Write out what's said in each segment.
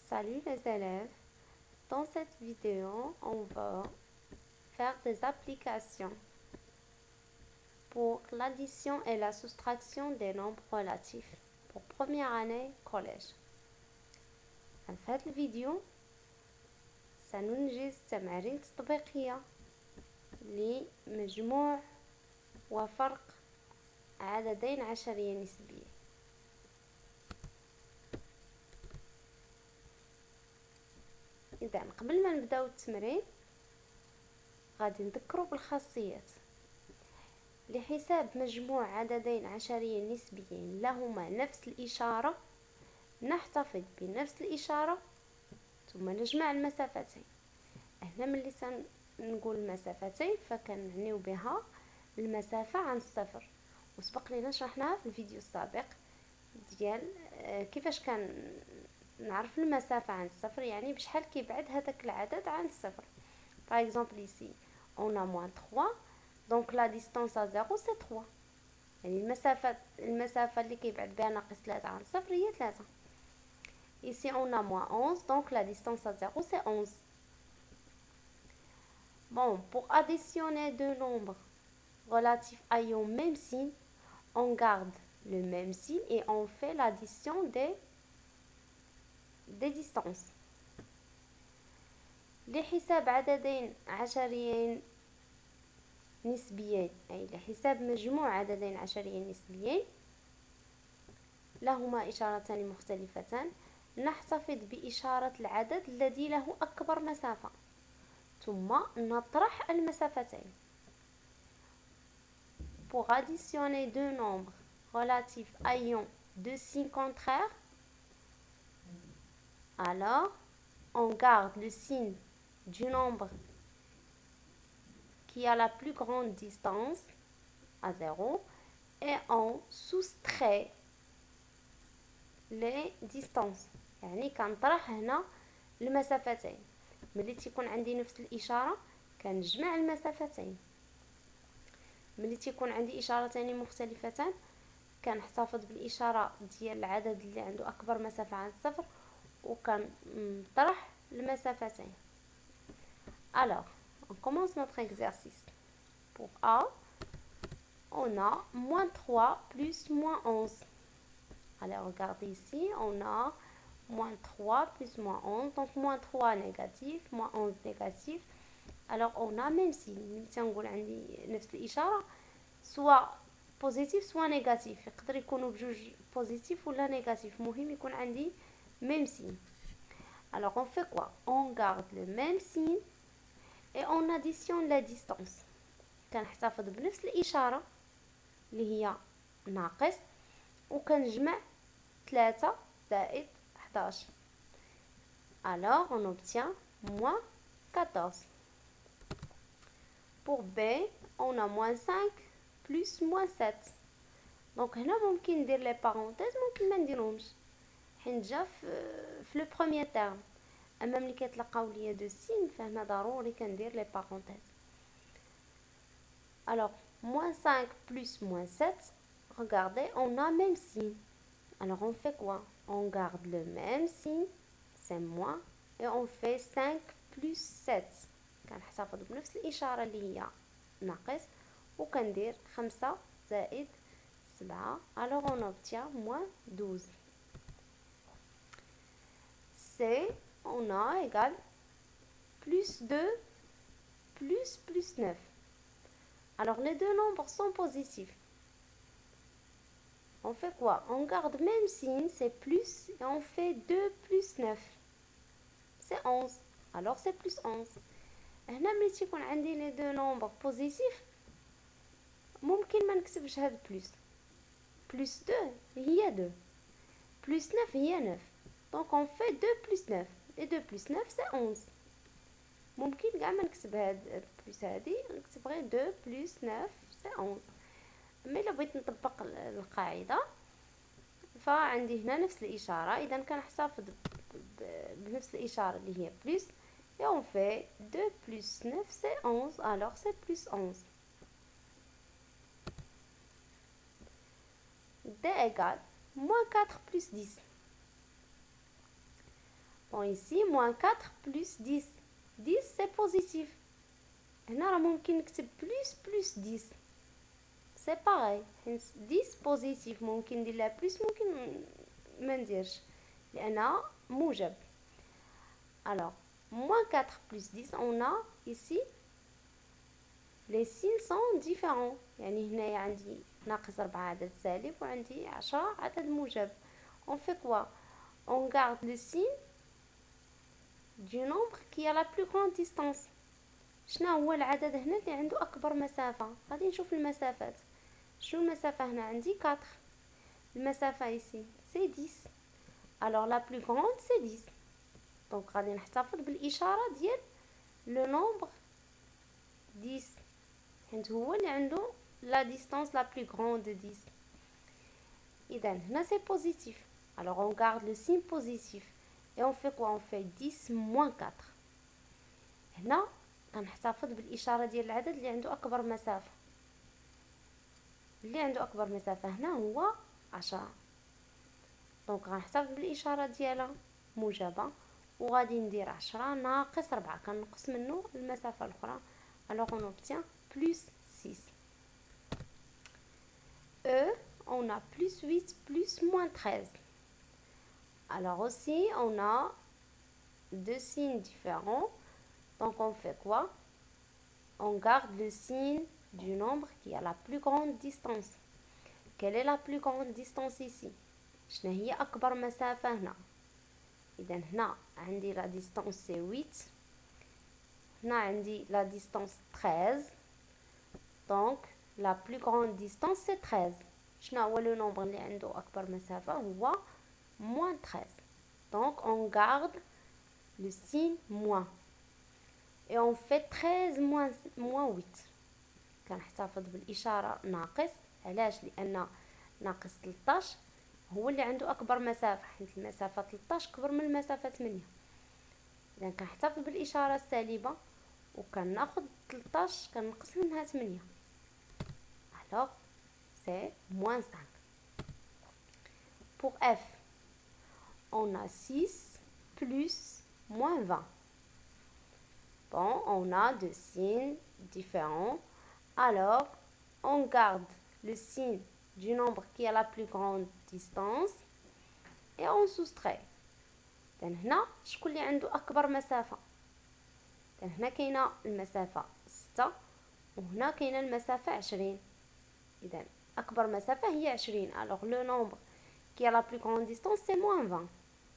Salut les élèves, dans cette vidéo, on va faire des applications pour l'addition et la soustraction des nombres relatifs pour première année collège. في هذا الفيديو سننجز تمارين تطبيقية لمجموع وفرق عددين عشرية نسبية. إذا قبل ما نبداو التمرين غادي نذكروا بالخاصيات. لحساب مجموع عددين عشريين نسبيين لهما نفس الإشارة نحتفظ بنفس الإشارة ثم نجمع المسافتين. هنا ملي سنقول المسافتين فكنعنيو بها المسافة عن الصفر، وسبق لينا شرحناها في الفيديو السابق ديال كيفاش كان نعرف المسافة عن الصفر، يعني بشحال كيبعد هذاك العدد عن الصفر. Par exemple ici on a moins 3, donc la distance à 0 c'est 3. يعني المسافة اللي كيبعد بها ناقص 3 عن الصفر هي 3. Ici on a moins 11, donc la distance à 0 c'est 11. Bon, pour additionner deux nombres relatifs ayant même signe, on garde le même signe et on fait l'addition des distances. لحساب عددين عشريين نسبيين، أي لحساب مجموع عددين عشريين نسبيين لهما إشارتان مختلفتان، نحتفظ بإشارة العدد الذي له أكبر مسافة ثم نطرح المسافتين. Pour additionner deux nombres relatifs ayant deux signes contraires, alors on garde le signe du nombre qui a la plus grande distance à 0 et on soustrait les distances. يعني كنطرح هنا المسافتين. ملي تيكون عندي نفس الإشارة كنجمع المسافتين، ملي تيكون عندي إشارتين مختلفتان كنحتفظ بالإشارة ديال العدد اللي عنده أكبر مسافة عن الصفر وكنطرح المسافتين. Alors, on commence notre exercice. Pour A, on a moins 3 plus moins 11. Allez, regardez ici, on a moins 3 plus moins 11, donc moins 3 négatif, moins 11 négatif. Alors, on a même signe. نقول عندي نفس الإشارة soit positif soit négatif. يقدر يكونوا بجوج positif ولا négatif. مهم يكون عندي même signe. Alors, on fait quoi? On garde le même signe et on additionne la distance. كنحتفظ بنفس الإشارة اللي هي ناقص وكنجمع 3 زائد 11. Alors on obtient moins 14. Pour B, on a moins 5 plus moins 7. Donc هنا ممكن ندير لي بارونتيز ممكن ما نديرهمش حيت جا في لو بروميير تيرم، اما ملي كيتلقاو ليا دو سين فهنا ضروري كندير لي بارونتيز. Alors moins 5 plus moins 7, regardez, on a même signe. Alors on fait quoi? On garde le même signe, c'est moins, et on fait 5 plus 7. كنحتفظ بنفس الإشارة اللي هي ناقص وكندير 5 زائد 7. Alors on obtient moins 12. C, on a égal plus 2 plus 9. Alors les deux nombres sont positifs. On fait quoi? On garde même signe, c'est plus, et on fait 2 plus 9. C'est 11. Alors c'est plus 11. هنا ملي تيكون عندي لي دو نومبر بوزيتيف ممكن ما نكتبش هاد بلس. بلس 2 هي 2. بلس 9 هي 9. دونك اون في 2 بلس 9. لي 2 بلس 9 سي 11. ممكن كاع ما نكتب هاد بلس هادي، نكتب غير 2 بلس 9 سي 11. مي الا بغيت نطبق القاعده فعندي هنا نفس الاشاره، اذا كنحتفظ بنفس الاشاره اللي هي بلس et on fait 2 plus 9 c'est 11, alors c'est plus 11. D égale moins 4 plus 10. Bon, ici, moins 4 plus 10. 10, c'est positif. هنا راه ممكن نكتب plus 10. C'est pareil. 10 positif. ممكن ندير لها plus ممكن ما نديرش لأنها موجب. Alors, moins 4 plus 10, on a ici les signes sont différents. يعني هنايا عندي ناقص 4 عدد سالب وعندي 10 عدد موجب. On fait quoi? On garde le signe du nombre qui a la plus grande distance. شنو هو العدد هنا اللي عنده أكبر مسافة؟ غادي نشوف المسافات. شنو المسافة هنا؟ عندي 4. المسافة ici c'est 10. Alors la plus grande c'est 10. Donc غادي نحتفظ بالإشارة ديال le nombre 10 حيت هو اللي عنده la distance la plus grande de 10. إذا هنا c'est positif. Alors on garde le signe positif. Et on fait quoi? On fait 10 moins 4. هنا غنحتفظ بالإشارة ديال العدد اللي عنده أكبر مسافة. اللي عنده أكبر مسافة هنا هو 10. دونك غنحتفظ بالإشارة ديالها موجبة وغادي ندير 10 ناقص 4 كنقص منه المسافة الأخرى. Alors on obtient plus 6. On a plus 8 plus moins 13. Alors aussi, on a deux signes différents. Donc on fait quoi? On garde le signe du nombre qui a la plus grande distance. Quelle est la plus grande distance ici? شنو هي أكبر مسافة هنا؟ إذا هنا عندي la distance c'est 8. هنا عندي la distance 13. Donc la plus grande distance c'est 13. شنو هو le nombre اللي عنده أكبر مسافة؟ هو moins 13. Donc on garde le signe moins. Et on fait 13 moins 8. كنحتفظ بالإشارة ناقص. علاش؟ لأن ناقص 13 هو اللي عنده أكبر مسافة حيت المسافة 13 كبر من المسافة 8. إذا كنحتفظ بالإشارة السالبة وكناخد 13 كنقص منها 8. Alors c'est moins 5. Pour F, on a 6 plus moins 20. Bon, on a deux signes différents. Alors, on garde le signe du nombre qui a la plus grande distance et on soustrait. هنا شكون اللي عنده أكبر مسافة؟ هنا كاينة المسافة 6 وهنا كاينة المسافة 20. إذا أكبر مسافة هي 20. Alors le nombre qui a la plus grande distance c'est moins 20.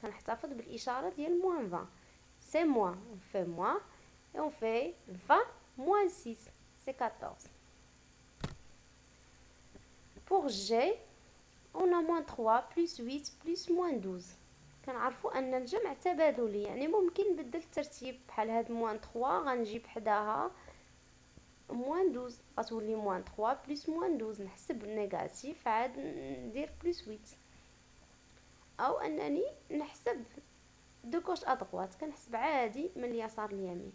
كنحتفظ بالإشارة ديال moins 20. C'est moins. On fait moins. Et on fait 20 moins 6, c'est 14. Pour G, on a moins 3 plus 8 plus moins 12. كنعرفوا أن الجمع تبادلي يعني ممكن نبدل الترتيب بحال هاد moins 3 غنجيب حداها moins 12 غتولي moins 3 plus moins 12 نحسب النيجاتيف عاد ندير plus 8 أو أنني نحسب دو كوش أدغوات كنحسب عادي من اليسار لليمين.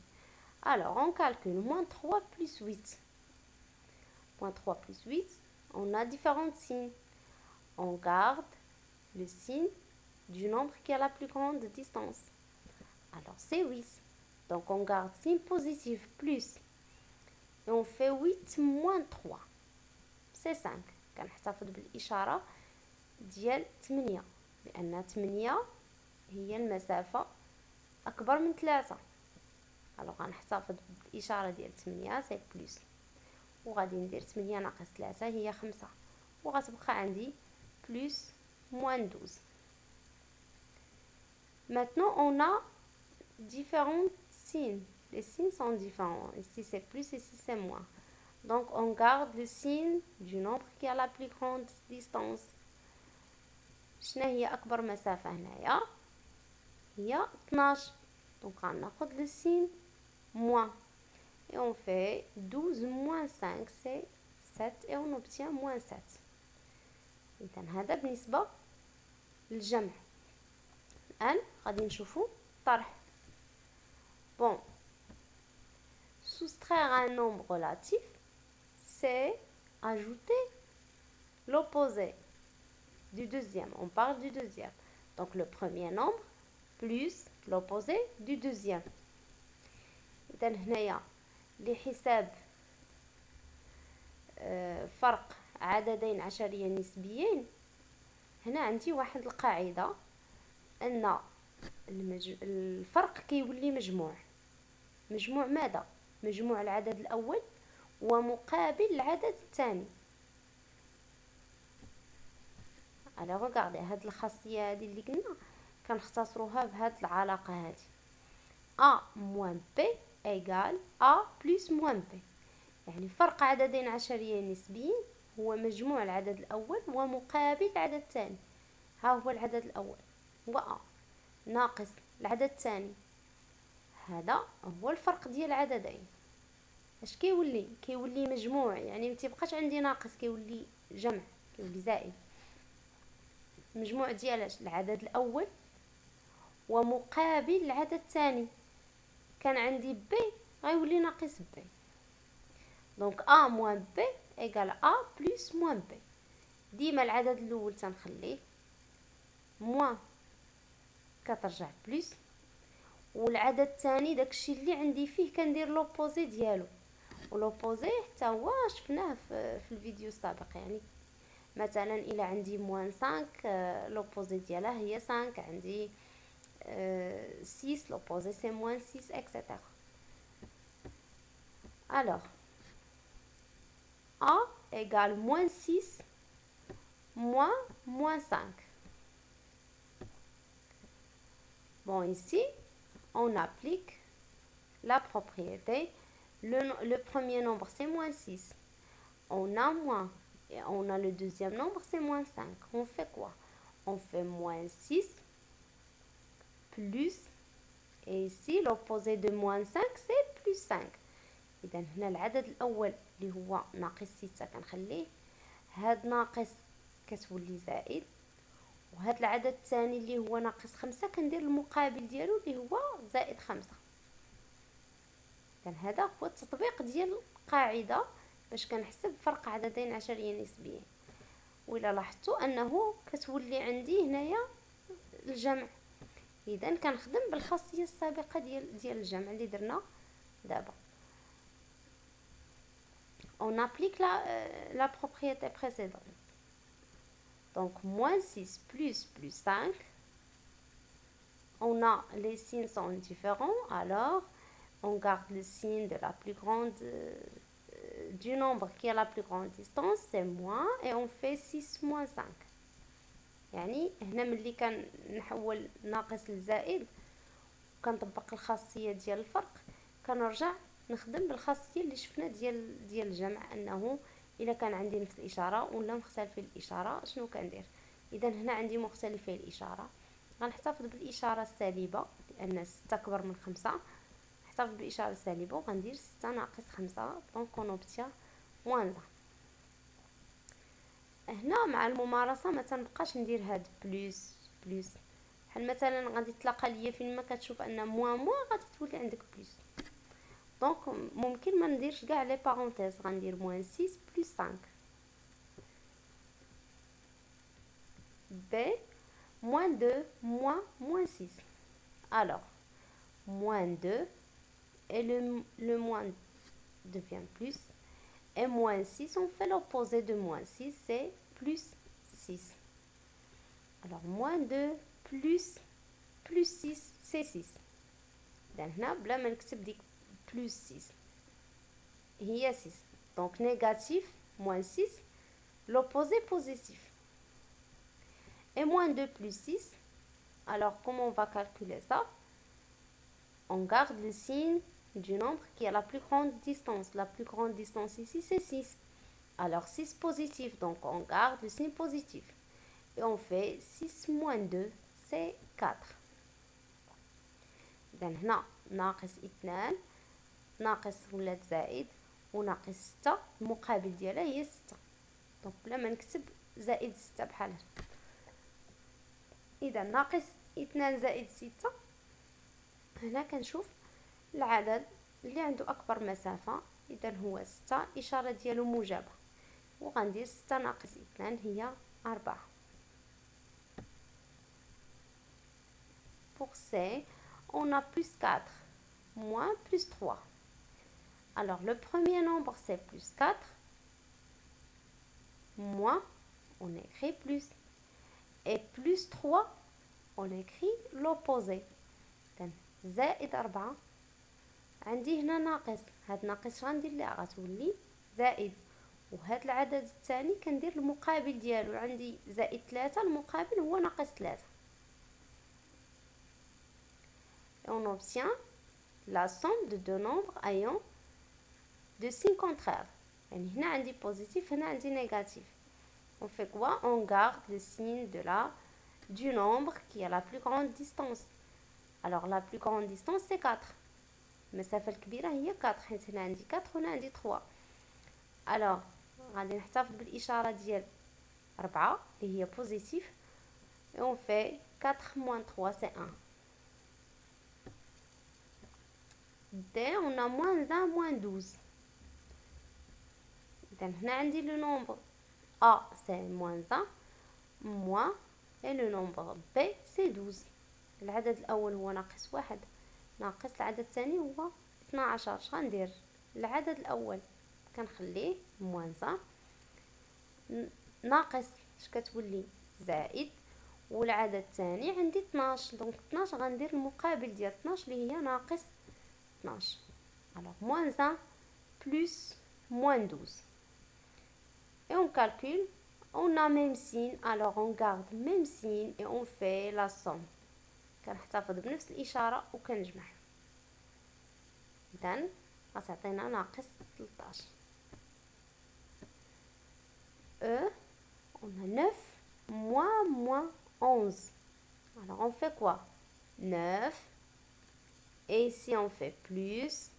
Alors, on calcule moins 3 plus 8. Moins 3 plus 8, on a différents signes. On garde le signe du nombre qui a la plus grande distance. Alors, c'est 8. Donc, on garde signe positif plus. Et on fait 8 moins 3. C'est 5. كنحتفظ بالإشارة ديال 8 لأن 8 هي المسافة أكبر من 3. alors غنحتفظ بالإشارة ديال 8 سي بلس وغادي ندير 8 ناقص 3 هي 5 وغتبقى عندي بلس موان 12. Maintenant on a différents signes. Les signes sont différents. Ici c'est plus, ici c'est moins. Donc on garde le signe du nombre qui a la plus grande distance. شنو هي أكبر مسافة هنايا؟ هي 12. Donc غناخد le signe moins. Et on fait 12 moins 5, c'est 7. Et on obtient moins 7. إذن هذا بالنسبة للجمع. الآن غادي نشوفو الطرح. Bon. Soustraire un nombre relatif, c'est ajouter l'opposé du deuxième. On parle du deuxième. Donc le premier nombre plus لوبوزي دو دوزيام. اذا هنايا لحساب فرق عددين عشريين نسبيين، هنا عندي واحد القاعدة ان الفرق كيولي مجموع ماذا؟ مجموع العدد الاول ومقابل العدد الثاني. على رغاردي هاد الخاصيه هذه اللي قلنا كنختصروها بهاد العلاقه هذه a moins b égale a plus moins b، يعني فرق عددين عشريين نسبيين هو مجموع العدد الاول ومقابل العدد الثاني. ها هو العدد الاول هو a ناقص العدد الثاني، هذا هو الفرق ديال العددين. اش كيولي مجموع، يعني ما تيبقاش عندي ناقص، كيولي جمع، كيولي زائد. مجموع ديال العدد الاول ومقابل العدد الثاني. كان عندي ب غيولي ناقص ب، دونك a moins b égale a plus moins b. ديما العدد الاول تنخليه موان كترجع بلس، والعدد الثاني داكشي اللي عندي فيه كندير لوبوزي ديالو. ولوبوزي حتى هو شفناه في الفيديو السابق، يعني مثلا الى عندي موان 5 لوبوزي ديالها هي 5، عندي 6 لوبوزي سي موان 6 etc. alors a égale moins 6 moins 5. Bon, ici on applique la propriété. Le premier nombre c'est moins 6, on a moins, et on a le deuxième nombre c'est moins 5. On fait quoi? On fait moins 6 plus, et ici l'opposé de moins 5 c'est plus 5. إذا هنا العدد الأول اللي هو ناقص 6 كنخليه، هاد ناقص كتولي زائد، وهاد العدد الثاني اللي هو ناقص 5 كندير المقابل ديالو اللي هو زائد 5. إذا هذا هو التطبيق ديال القاعدة باش كنحسب فرق عددين عشريين نسبيين. وإلا لاحظتوا أنه كتولي عندي هنايا الجمع، إذا كنخدم بالخاصية السابقة ديال الجمع اللي درنا دابا. On applique la propriété précédente. Donc, moins 6 plus 5. On a, les signes sont différents, alors on garde le signe de la plus grande, du nombre qui a la plus grande distance, c'est moins, et on fait 6 moins 5. يعني هنا ملي كنحول ناقص لزائد كنطبق الخاصية ديال الفرق، كنرجع نخدم بالخاصيه اللي شفنا ديال الجمع، انه الا كان عندي نفس الاشاره ولا مختلفه الاشاره شنو كندير. اذا هنا عندي مختلفه الاشاره، غنحتفظ بالاشاره السالبه لان 6 اكبر من 5، نحتفظ بالاشاره السالبه وغندير 6 ناقص 5، دونك اون اوبتيان موان. هنا مع الممارسه ما تنبقاش ندير هاد بلس بحال مثلا غادي تلاقى ليا فين ما كتشوف ان موان غادي تولي عندك بلس، دونك ممكن ما نديرش كاع لي بارونتيز، غندير موان 6 بلس 5 b moins 2 moins 6. alors moins 2 et le moins devient plus, et moins 6 on fait l'opposé de moins 6 c'est plus 6. alors moins 2 plus 6 c'est 6. إذا هنا بلا ما نكتب ديك plus 6 هي 6، donc négatif moins 6 l'opposé positif, et moins 2 plus 6. alors comment on va calculer ça? On garde le signe du nombre qui a la plus grande distance. La plus grande distance ici c'est 6, alors 6 positif, donc on garde le signe positif et on fait 6 moins 2 c'est 4. إذا هنا ناقص 2 ناقص ولات زائد وناقص 6 المقابل ديالها هي 6، دونك بلا ما نكتب زائد 6 بحال هكا. اذا ناقص 2 زائد 6، هنا كنشوف العدد اللي عنده اكبر مسافه، اذا هو 6 الاشاره ديالو موجبه، وغندير 6 ناقص 2 هي 4. pour C on a plus 4, moins plus 3. Alors, le premier nombre, c'est plus 4, moins, on écrit plus. Et plus 3, on écrit l'opposé. زائد 4 عندي هنا ناقص، هاد ناقص شغندير ليها؟ غتولي زائد، وهاد العدد الثاني كندير المقابل ديالو، عندي زائد 3 المقابل هو ناقص 3. Et on obtient la somme de deux nombres ayant de signes contraires. يعني هنا عندي positif، هنا عندي négatif. On fait quoi? On garde le signe du nombre qui a la plus grande distance. Alors la plus grande distance c'est 4. المسافة الكبيرة هي 4، حيت هنا عندي 4 وهنا عندي 3. Alors غادي نحتفظ بالإشارة ديال 4 اللي هي positif. Et on fait 4 moins 3 c'est 1. D, on a moins 1, moins 12. Donc, on a le nombre A, c'est moins 1, moins, et le nombre B, c'est 12. العدد الأول هو ناقص 1، ناقص العدد الثاني هو 12. شغندير؟ العدد الأول كنخليه moins 1، ناقص كتولي زائد، والعدد الثاني عندي 12. دونك 12 غندير المقابل ديال 12 اللي هي ناقص 12. Alors, moins 1 plus moins 12. Et on calcule, on a même signe, alors on garde même signe et on fait la somme. كنحتفظ بنفس الإشارة وكنجمع. إذن غتعطينا ناقص 13. E, on a 9 moins 11. Alors on fait quoi? 9. Et ici on fait plus.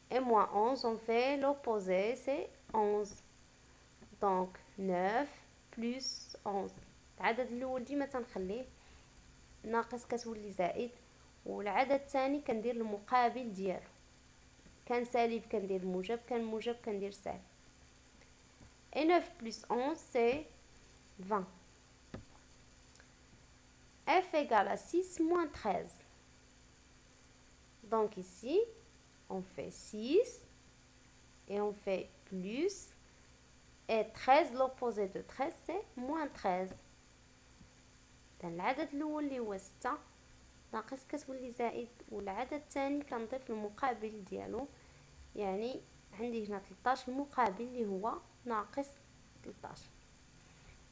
Et moins 11, on fait l'opposé, c'est 11. Donc 9 plus 11. العدد الأول ديما تنخليه ناقص كتولي زائد، والعدد الثاني كندير المقابل ديالو، كان سالب كندير موجب، كان موجب كندير سالب. Et 9 plus 11 c'est 20. F égale à 6 moins 13. Donc ici on fait 6 et on fait plus. Et 13, l'opposé de 13 c'est moins 13. العدد الأول اللي هو 6 ناقص كتولي زائد، والعدد الثاني كنضيف المقابل ديالو، يعني عندي هنا 13 المقابل اللي هو ناقص 13.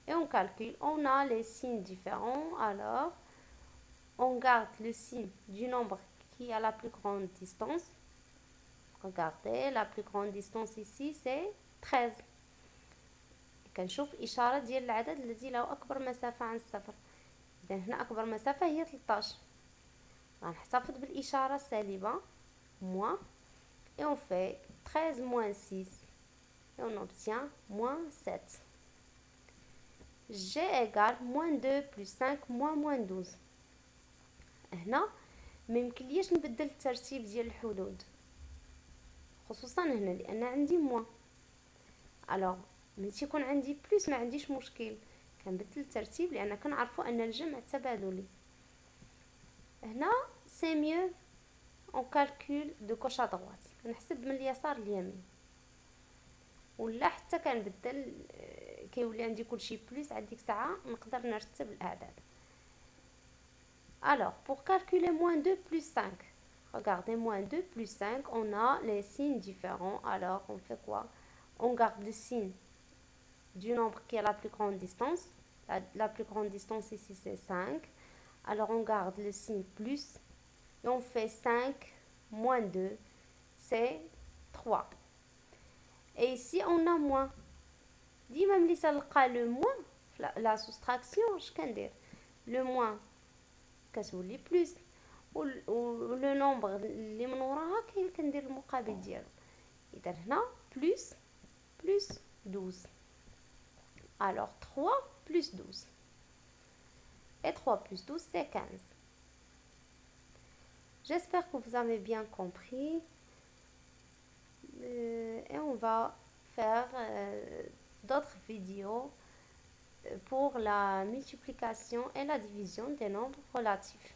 Et on calcule, on a les signes différents, alors on garde le signe du nombre qui a la plus grande distance. Regardez, la plus grande distance ici c'est 13. كنشوف إشارة ديال العدد الذي له أكبر مسافة عن الصفر. إذن هنا أكبر مسافة هي 13. غنحتفظ بالإشارة السالبة moins. Et on fait 13 moins 6. Et on obtient moins 7. G égale moins 2 plus 5 moins 12. هنا ميمكنليش نبدل الترتيب ديال الحدود، خصوصا هنا لأن عندي moins. alors ملي تيكون عندي بلس ما عنديش مشكل، كنبدل الترتيب لان كنعرفوا ان الجمع تبادلي. هنا سي ميو اون كالكول دو كوش ا دروات، كنحسب من اليسار لليمين، ولا حتى كنبدل كيولي عندي كلشي بلس، عاد ديك الساعه نقدر نرتب الاعداد. alors pour calculer moins 2 plus 5, regardez, moins 2 plus 5, on a les signes différents. Alors on fait quoi? On garde le signe du nombre qui a la plus grande distance. La plus grande distance ici c'est 5. Alors on garde le signe plus et on fait 5 moins 2 c'est 3. Et ici on a moins. ديما ملي تلقى le moins la soustraction اش كندير؟ le moins كتولي بلس، ولو نومبر اللي من وراها كندير المقابل ديالو. اذا هنا بلس 12. Alors 3 plus 12. Et 3 plus 12, c'est 15. J'espère que vous avez bien compris. Et on va faire d'autres vidéos pour la multiplication et la division des nombres relatifs.